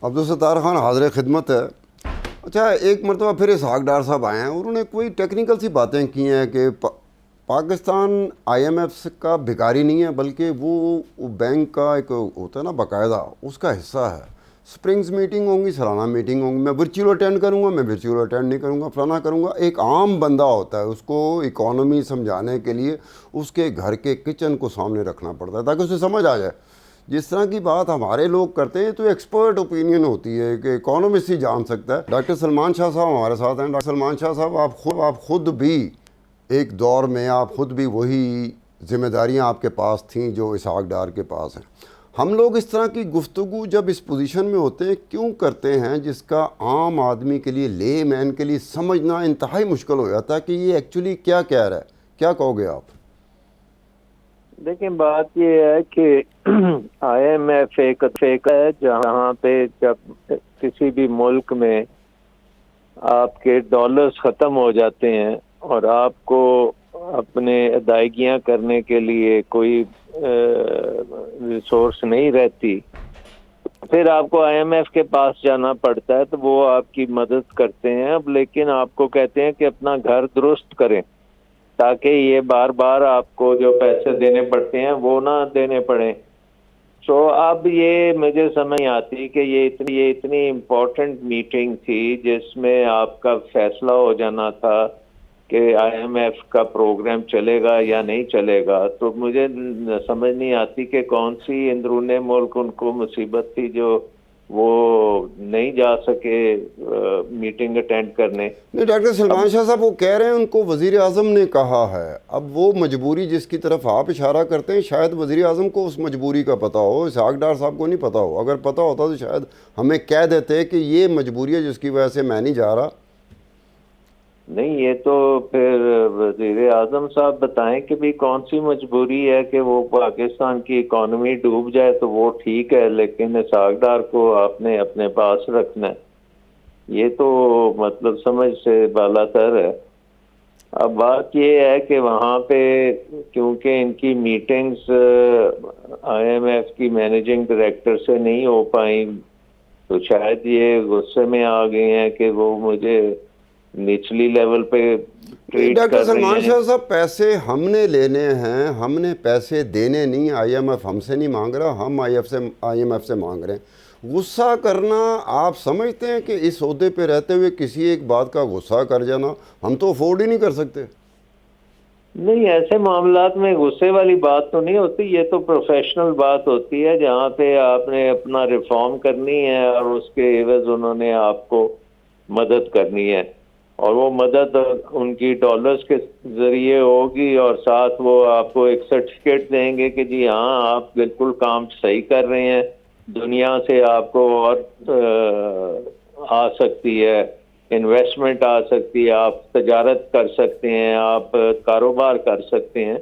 عبدالستار خان حاضر خدمت ہے۔ اچھا، ایک مرتبہ پھر اسحاق ڈار صاحب آئے ہیں، انہوں نے کوئی ٹیکنیکل سی باتیں کی ہیں کہ پاکستان آئی ایم ایف کا بھکاری نہیں ہے، بلکہ وہ بینک کا ایک ہوتا ہے نا باقاعدہ، اس کا حصہ ہے۔ سپرنگز میٹنگ ہوں گی، سالانہ میٹنگ ہوں گی، میں ورچوئل اٹینڈ کروں گا، میں ورچوئل اٹینڈ نہیں کروں گا، فلانا کروں گا۔ ایک عام بندہ ہوتا ہے، اس کو اکانومی سمجھانے کے لیے اس کے گھر کے کچن کو سامنے رکھنا پڑتا ہے تاکہ اسے سمجھ آ جائے۔ جس طرح کی بات ہمارے لوگ کرتے ہیں تو ایکسپرٹ اوپینین ہوتی ہے کہ اکانومسٹ ہی جان سکتا ہے۔ ڈاکٹر سلمان شاہ صاحب ہمارے ساتھ ہیں۔ ڈاکٹر سلمان شاہ صاحب، آپ خود بھی ایک دور میں آپ خود بھی وہی ذمہ داریاں آپ کے پاس تھیں جو اسحاق ڈار کے پاس ہیں۔ ہم لوگ اس طرح کی گفتگو جب اس پوزیشن میں ہوتے ہیں کیوں کرتے ہیں جس کا عام آدمی کے لیے، لے مین کے لیے سمجھنا انتہائی مشکل ہو جاتا ہے کہ یہ ایکچولی کیا کہہ رہا ہے؟ کیا کہو گے آپ؟ دیکھیں، بات یہ ہے کہ آئی ایم ایف ایک ہے جہاں پہ جب کسی بھی ملک میں آپ کے ڈالرز ختم ہو جاتے ہیں اور آپ کو اپنے ادائیگیاں کرنے کے لیے کوئی ریسورس نہیں رہتی، پھر آپ کو آئی ایم ایف کے پاس جانا پڑتا ہے تو وہ آپ کی مدد کرتے ہیں۔ اب لیکن آپ کو کہتے ہیں کہ اپنا گھر درست کریں تاکہ یہ بار بار آپ کو جو پیسے دینے پڑتے ہیں وہ نہ دینے پڑیں۔ سو اب یہ مجھے سمجھ آتی کہ یہ اتنی امپورٹنٹ میٹنگ تھی جس میں آپ کا فیصلہ ہو جانا تھا کہ آئی ایم ایف کا پروگرام چلے گا یا نہیں چلے گا، تو مجھے سمجھ نہیں آتی کہ کون سی اندرون ملک ان کو مصیبت تھی جو وہ نہیں جا سکے میٹنگ اٹینڈ کرنے۔ نہیں، ڈاکٹر سلمان شاہ صاحب وہ کہہ رہے ہیں ان کو وزیر اعظم نے کہا ہے۔ اب وہ مجبوری جس کی طرف آپ اشارہ کرتے ہیں شاید وزیر اعظم کو اس مجبوری کا پتہ ہو، اسحاق ڈار صاحب کو نہیں پتہ ہو۔ اگر پتہ ہوتا تو شاید ہمیں کہہ دیتے کہ یہ مجبوری ہے جس کی وجہ سے میں نہیں جا رہا۔ نہیں، یہ تو پھر وزیر اعظم صاحب بتائیں کہ بھی کون سی مجبوری ہے کہ وہ پاکستان کی اکانومی ڈوب جائے تو وہ ٹھیک ہے، لیکن اسحاق ڈار کو آپ نے اپنے پاس رکھنا ہے، یہ تو مطلب سمجھ سے بالا تر ہے۔ اب بات یہ ہے کہ وہاں پہ کیونکہ ان کی میٹنگز آئی ایم ایف کی مینیجنگ ڈائریکٹر سے نہیں ہو پائیں تو شاید یہ غصے میں آ گئے ہیں کہ وہ مجھے نچلی لیول پہ ٹریٹ ڈاکٹر کر رہے سلمان ہیں۔ شاہ صاحب، پیسے ہم نے لینے ہیں، ہم نے پیسے دینے نہیں۔ آئی ایم ایف ہم سے نہیں مانگ رہا، ہم آئی ایم ایف سے مانگ رہے ہیں۔ غصہ کرنا، آپ سمجھتے ہیں کہ اس عہدے پہ رہتے ہوئے کسی ایک بات کا غصہ کر جانا ہم تو افورڈ ہی نہیں کر سکتے؟ نہیں، ایسے معاملات میں غصے والی بات تو نہیں ہوتی، یہ تو پروفیشنل بات ہوتی ہے جہاں پہ آپ نے اپنا ریفارم کرنی ہے اور اس کے عوض انہوں نے آپ کو مدد کرنی ہے، اور وہ مدد ان کی ڈالرز کے ذریعے ہوگی، اور ساتھ وہ آپ کو ایک سرٹیفکیٹ دیں گے کہ جی ہاں آپ بالکل کام صحیح کر رہے ہیں، دنیا سے آپ کو اور آ سکتی ہے، انویسٹمنٹ آ سکتی ہے، آپ تجارت کر سکتے ہیں، آپ کاروبار کر سکتے ہیں،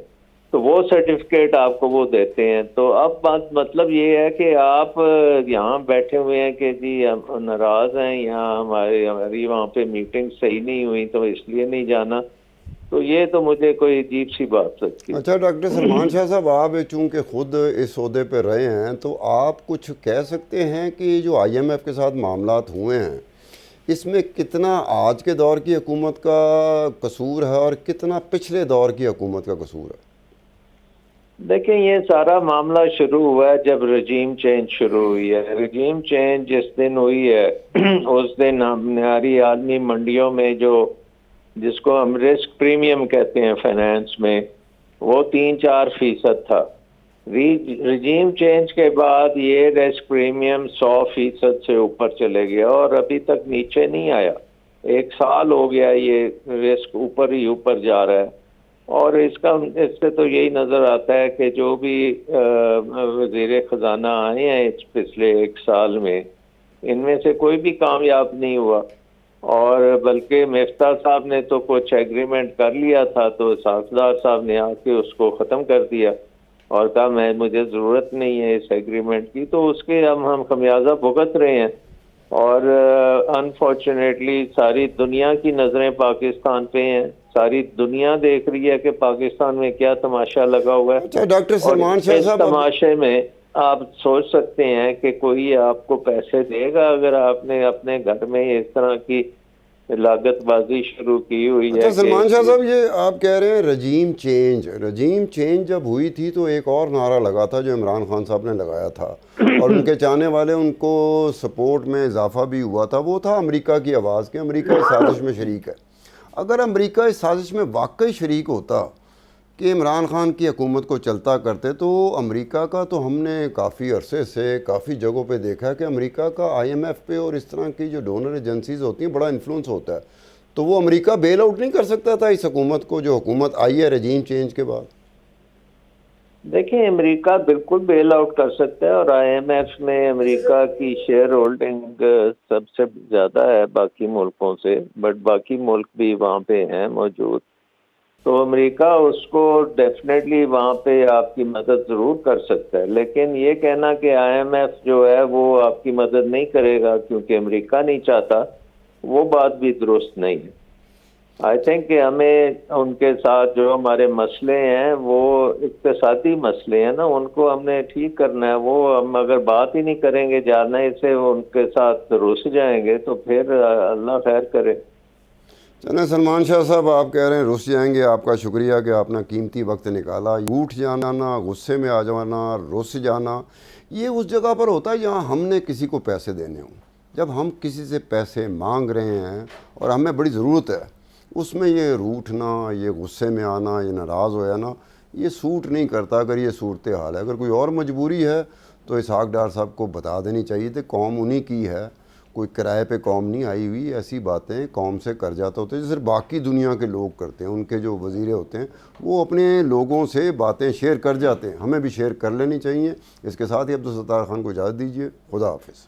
تو وہ سرٹیفکیٹ آپ کو وہ دیتے ہیں۔ تو اب بات مطلب یہ ہے کہ آپ یہاں بیٹھے ہوئے ہیں کہ جی ہم ناراض ہیں، یہاں ہماری وہاں پہ میٹنگ صحیح نہیں ہوئی تو اس لیے نہیں جانا، تو یہ تو مجھے کوئی عجیب سی بات لگتی ہے۔ اچھا ڈاکٹر سلمان شاہ صاحب، آپ چونکہ خود اس عہدے پہ رہے ہیں تو آپ کچھ کہہ سکتے ہیں کہ یہ جو آئی ایم ایف کے ساتھ معاملات ہوئے ہیں اس میں کتنا آج کے دور کی حکومت کا قصور ہے اور کتنا پچھلے دور کی حکومت کا قصور ہے؟ دیکھیں، یہ سارا معاملہ شروع ہوا ہے جب رجیم چینج شروع ہوئی ہے۔ رجیم چینج جس دن ہوئی ہے اس دن معیاری عالمی منڈیوں میں جس کو ہم رسک پریمیم کہتے ہیں فائنانس میں، وہ 3-4% تھا۔ رجیم چینج کے بعد یہ رسک پریمیم 100% سے اوپر چلے گیا اور ابھی تک نیچے نہیں آیا۔ 1 سال ہو گیا یہ رسک اوپر ہی اوپر جا رہا ہے، اور اس سے تو یہی نظر آتا ہے کہ جو بھی وزیر خزانہ آئے ہیں اس پچھلے 1 سال میں، ان میں سے کوئی بھی کامیاب نہیں ہوا، اور بلکہ مفتاح صاحب نے تو کچھ ایگریمنٹ کر لیا تھا تو اسحاق ڈار صاحب نے آ کے اس کو ختم کر دیا اور کہا مجھے ضرورت نہیں ہے اس ایگریمنٹ کی، تو اس کے ہم خمیازہ بھگت رہے ہیں، اور انفارچونیٹلی ساری دنیا کی نظریں پاکستان پہ ہیں، ساری دنیا دیکھ رہی ہے کہ پاکستان میں کیا تماشا لگا ہوا ہے، اچھا ڈاکٹر اور سلمان شاہ اس صاحب، تماشے میں آپ سوچ سکتے ہیں کہ کوئی آپ کو پیسے دے گا اگر آپ نے اپنے گھر میں اس طرح کی لاگت بازی شروع کی ہوئی ہے اچھا سلمان شاہ کہ صاحب، یہ آپ کہہ رہے ہیں رجیم چینج جب ہوئی تھی تو ایک اور نعرہ لگا تھا جو عمران خان صاحب نے لگایا تھا، اور ان کے چاہنے والے ان کو سپورٹ میں اضافہ بھی ہوا تھا، وہ تھا امریکہ کی آواز کہ امریکہ اس سازش میں شریک ہے۔ اگر امریکہ اس سازش میں واقعی شریک ہوتا کہ عمران خان کی حکومت کو چلتا کرتے، تو امریکہ کا تو ہم نے کافی عرصے سے کافی جگہوں پہ دیکھا ہے کہ امریکہ کا آئی ایم ایف پہ اور اس طرح کی جو ڈونر ایجنسیز ہوتی ہیں بڑا انفلوئنس ہوتا ہے، تو وہ امریکہ بیل آؤٹ نہیں کر سکتا تھا اس حکومت کو جو حکومت آئی ہے رجیم چینج کے بعد؟ دیکھیں امریکہ بالکل بیل آؤٹ کر سکتا ہے، اور آئی ایم ایف میں امریکہ کی شیئر ہولڈنگ سب سے زیادہ ہے باقی ملکوں سے، بٹ باقی ملک بھی وہاں پہ ہیں موجود، تو امریکہ اس کو ڈیفینیٹلی وہاں پہ آپ کی مدد ضرور کر سکتا ہے، لیکن یہ کہنا کہ آئی ایم ایف جو ہے وہ آپ کی مدد نہیں کرے گا کیونکہ امریکہ نہیں چاہتا، وہ بات بھی درست نہیں ہے۔ آئی تھنک کہ ہمیں ان کے ساتھ جو ہمارے مسئلے ہیں وہ اقتصادی مسئلے ہیں نا، ان کو ہم نے ٹھیک کرنا ہے۔ وہ ہم اگر بات ہی نہیں کریں گے جانے سے ان کے ساتھ رس جائیں گے تو پھر اللہ خیر کرے۔ چلیں سلمان شاہ صاحب، آپ کہہ رہے ہیں رس جائیں گے، آپ کا شکریہ کہ آپ نے قیمتی وقت نکالا۔ اٹھ جانا، غصے میں آ جانا، رس جانا، یہ اس جگہ پر ہوتا ہے جہاں ہم نے کسی کو پیسے دینے ہوں۔ جب ہم کسی سے پیسے مانگ رہے ہیں اور ہمیں بڑی ضرورت ہے، اس میں یہ روٹھنا، یہ غصے میں آنا، یہ ناراض ہو جانا، یہ سوٹ نہیں کرتا۔ اگر یہ صورتحال ہے، اگر کوئی اور مجبوری ہے تو اسحاق ڈار صاحب کو بتا دینی چاہیے تھی، قوم انہی کی ہے، کوئی کرائے پہ قوم نہیں آئی ہوئی۔ ایسی باتیں قوم سے کر جاتا ہوتے ہیں جو صرف باقی دنیا کے لوگ کرتے ہیں، ان کے جو وزیرے ہوتے ہیں وہ اپنے لوگوں سے باتیں شیئر کر جاتے ہیں، ہمیں بھی شیئر کر لینی چاہیے۔ اس کے ساتھ ہی عبدالستار خان کو اجازت دیجیے، خدا حافظ۔